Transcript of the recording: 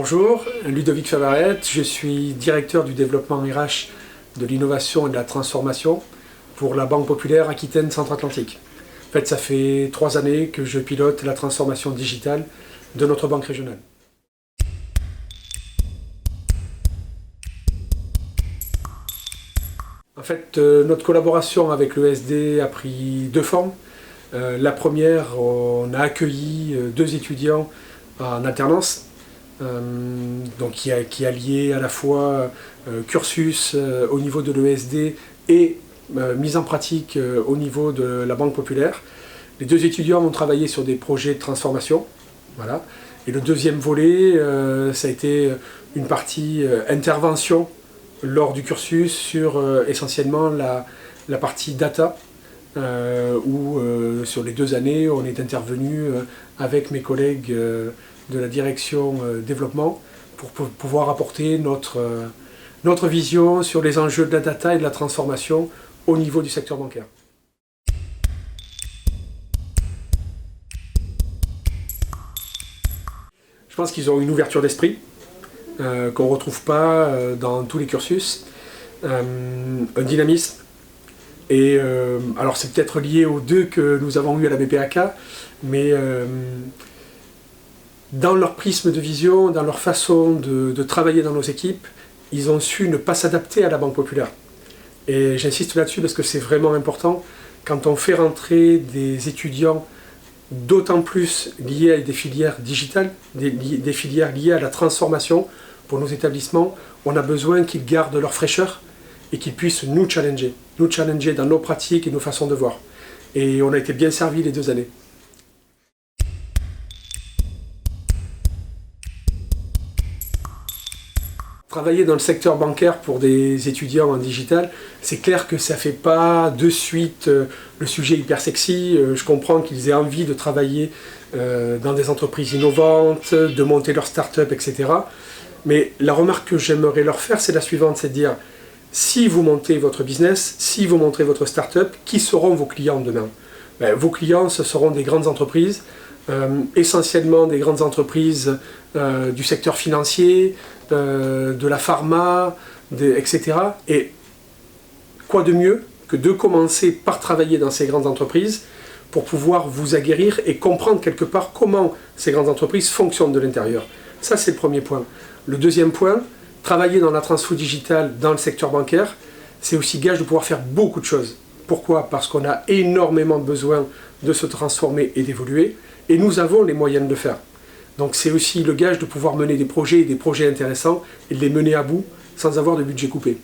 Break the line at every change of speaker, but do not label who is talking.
Bonjour, Ludovic Favaret, je suis directeur du développement RH, de l'innovation et de la transformation pour la Banque Populaire Aquitaine Centre-Atlantique. En fait, ça fait 3 années que je pilote la transformation digitale de notre banque régionale. En fait, notre collaboration avec l'ESD a pris 2 formes. La première, on a accueilli 2 étudiants en alternance, donc qui alliait à la fois cursus au niveau de l'ESD et mise en pratique au niveau de la Banque Populaire. Les 2 étudiants ont travaillé sur des projets de transformation. Voilà. Et le deuxième volet, ça a été une partie intervention lors du cursus sur essentiellement la partie data, où sur les 2 années, on est intervenu avec mes collègues de la direction développement pour pouvoir apporter notre vision sur les enjeux de la data et de la transformation au niveau du secteur bancaire. Je pense qu'ils ont une ouverture d'esprit qu'on ne retrouve pas dans tous les cursus, un dynamisme. Et alors c'est peut-être lié aux 2 que nous avons eus à la BPAK, mais dans leur prisme de vision, dans leur façon de travailler dans nos équipes, ils ont su ne pas s'adapter à la Banque Populaire. Et j'insiste là-dessus parce que c'est vraiment important quand on fait rentrer des étudiants d'autant plus liés à des filières digitales, des filières liées à la transformation pour nos établissements, on a besoin qu'ils gardent leur fraîcheur et qu'ils puissent nous challenger dans nos pratiques et nos façons de voir. Et on a été bien servis les 2 années. Travailler dans le secteur bancaire pour des étudiants en digital, c'est clair que ça ne fait pas de suite le sujet hyper sexy. Je comprends qu'ils aient envie de travailler dans des entreprises innovantes, de monter leur start-up, etc. Mais la remarque que j'aimerais leur faire, c'est la suivante, c'est de dire, si vous montez votre business, si vous montez votre start-up, qui seront vos clients demain? Vos clients, ce seront des grandes entreprises, essentiellement des grandes entreprises du secteur financier, de la pharma, etc. Et quoi de mieux que de commencer par travailler dans ces grandes entreprises pour pouvoir vous aguerrir et comprendre quelque part comment ces grandes entreprises fonctionnent de l'intérieur. Ça, c'est le premier point. Le deuxième point, travailler dans la transfo digitale dans le secteur bancaire, c'est aussi gage de pouvoir faire beaucoup de choses. Pourquoi? Parce qu'on a énormément besoin de se transformer et d'évoluer, et nous avons les moyens de le faire. Donc c'est aussi le gage de pouvoir mener des projets intéressants et de les mener à bout sans avoir de budget coupé.